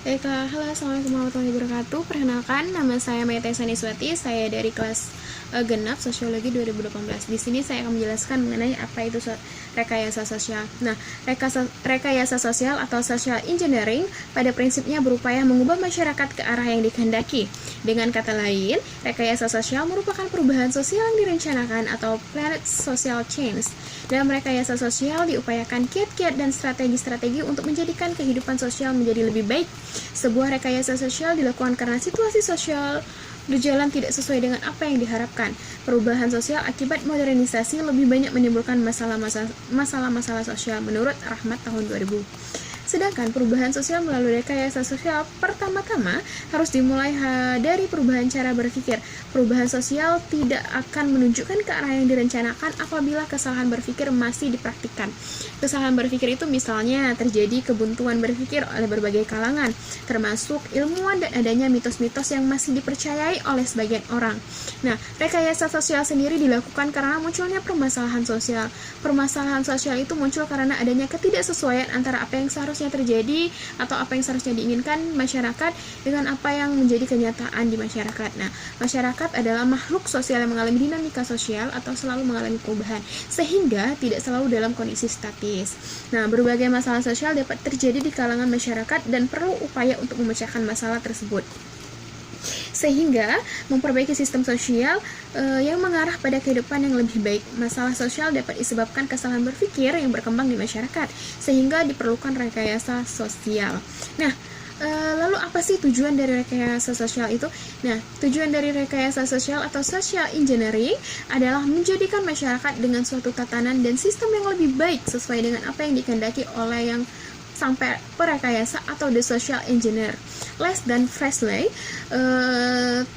Baik, halo, assalamualaikum warahmatullahi wabarakatuh. Perkenalkan, nama saya Mayte Saniswati. Saya dari kelas genap Sosiologi 2018. Di sini saya akan menjelaskan mengenai apa itu rekayasa sosial. Nah, rekayasa sosial atau social engineering pada prinsipnya berupaya mengubah masyarakat ke arah yang dikehendaki. Dengan kata lain, rekayasa sosial merupakan perubahan sosial yang direncanakan atau planned social change. Dalam rekayasa sosial diupayakan kiat-kiat dan strategi-strategi untuk menjadikan kehidupan sosial menjadi lebih baik. Sebuah rekayasa sosial dilakukan karena situasi sosial berjalan tidak sesuai dengan apa yang diharapkan. Perubahan sosial akibat modernisasi lebih banyak menimbulkan masalah-masalah sosial menurut Rahmat tahun 2000. Sedangkan perubahan sosial melalui rekayasa sosial pertama-tama harus dimulai dari perubahan cara berpikir. Perubahan sosial tidak akan menunjukkan ke arah yang direncanakan apabila kesalahan berpikir masih dipraktikkan. Kesalahan berpikir itu misalnya terjadi kebuntuan berpikir oleh berbagai kalangan, termasuk ilmuwan dan adanya mitos-mitos yang masih dipercayai oleh sebagian orang. Nah, rekayasa sosial sendiri dilakukan karena munculnya permasalahan sosial. Permasalahan sosial itu muncul karena adanya ketidaksesuaian antara apa yang seharusnya terjadi atau apa yang seharusnya diinginkan masyarakat dengan apa yang menjadi kenyataan di masyarakat. Nah, masyarakat adalah makhluk sosial yang mengalami dinamika sosial atau selalu mengalami perubahan, sehingga tidak selalu dalam kondisi statis. Nah, berbagai masalah sosial dapat terjadi di kalangan masyarakat dan perlu upaya untuk memecahkan masalah tersebut, sehingga memperbaiki sistem sosial yang mengarah pada kehidupan yang lebih baik. Masalah sosial dapat disebabkan kesalahan berpikir yang berkembang di masyarakat, sehingga diperlukan rekayasa sosial. Nah, lalu apa sih tujuan dari rekayasa sosial itu? Nah, tujuan dari rekayasa sosial atau social engineering adalah menjadikan masyarakat dengan suatu tatanan dan sistem yang lebih baik sesuai dengan apa yang dikehendaki oleh yang sampai perekayasa atau the social engineer. Les dan Fresley,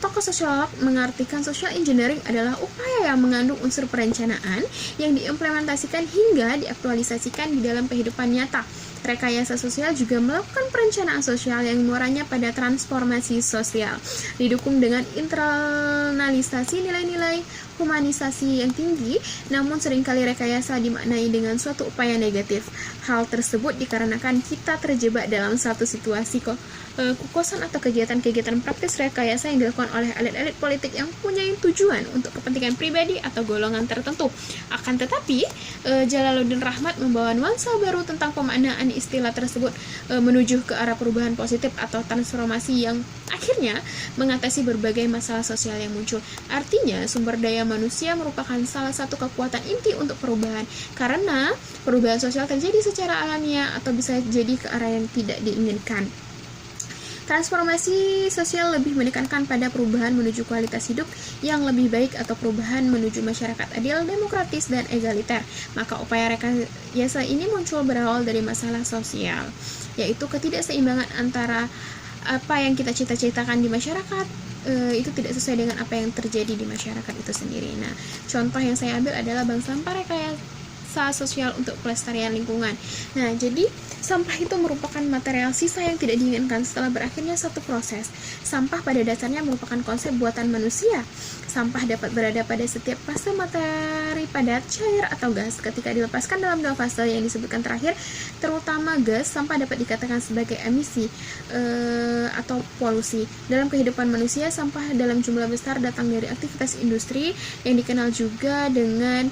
tokoh sosiolog, mengartikan social engineering adalah upaya yang mengandung unsur perencanaan yang diimplementasikan hingga diaktualisasikan di dalam kehidupan nyata. Rekayasa sosial juga melakukan perencanaan sosial yang muaranya pada transformasi sosial, didukung dengan internalisasi nilai-nilai humanisasi yang tinggi, namun seringkali rekayasa dimaknai dengan suatu upaya negatif. Hal tersebut dikarenakan kita terjebak dalam satu situasi kekuasaan atau kegiatan-kegiatan praktis rekayasa yang dilakukan oleh elit-elit politik yang punya tujuan untuk kepentingan pribadi atau golongan tertentu. Akan tetapi, Jalaluddin Rahmat membawa nuansa baru tentang pemaknaan istilah tersebut menuju ke arah perubahan positif atau transformasi yang akhirnya mengatasi berbagai masalah sosial yang muncul. Artinya, sumber daya manusia merupakan salah satu kekuatan inti untuk perubahan, karena perubahan sosial terjadi secara alamiah atau bisa jadi ke arah yang tidak diinginkan. Transformasi sosial lebih menekankan pada perubahan menuju kualitas hidup yang lebih baik atau perubahan menuju masyarakat adil, demokratis, dan egaliter. Maka upaya rekayasa ini muncul berawal dari masalah sosial, yaitu ketidakseimbangan antara apa yang kita cita-citakan di masyarakat itu tidak sesuai dengan apa yang terjadi di masyarakat itu sendiri. Nah, contoh yang saya ambil adalah bank sampah rekayasa sosial untuk pelestarian lingkungan. Nah, jadi sampah itu merupakan material sisa yang tidak diinginkan setelah berakhirnya satu proses. Sampah pada dasarnya merupakan konsep buatan manusia. Sampah dapat berada pada setiap fase materi padat, cair, atau gas. Ketika dilepaskan dalam dua fase yang disebutkan terakhir, terutama gas, sampah dapat dikatakan sebagai emisi atau polusi. Dalam kehidupan manusia, sampah dalam jumlah besar datang dari aktivitas industri yang dikenal juga dengan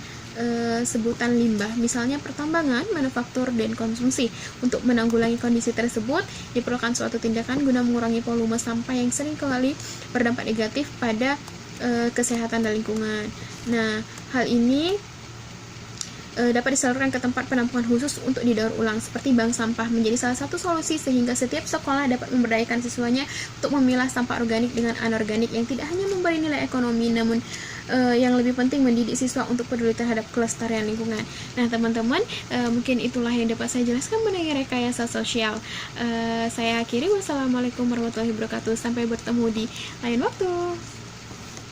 sebutan limbah, misalnya pertambangan, manufaktur, dan konsumsi. Untuk menanggulangi kondisi tersebut, diperlukan suatu tindakan guna mengurangi volume sampah yang sering kali berdampak negatif pada kesehatan dan lingkungan. Nah, hal ini dapat disalurkan ke tempat penampungan khusus untuk didaur ulang seperti bank sampah menjadi salah satu solusi, sehingga setiap sekolah dapat memberdayakan siswanya untuk memilah sampah organik dengan anorganik yang tidak hanya memberi nilai ekonomi, namun yang lebih penting mendidik siswa untuk peduli terhadap kelestarian lingkungan. Nah, teman-teman, mungkin itulah yang dapat saya jelaskan mengenai rekayasa sosial. Saya akhiri, wassalamualaikum warahmatullahi wabarakatuh. Sampai bertemu di lain waktu.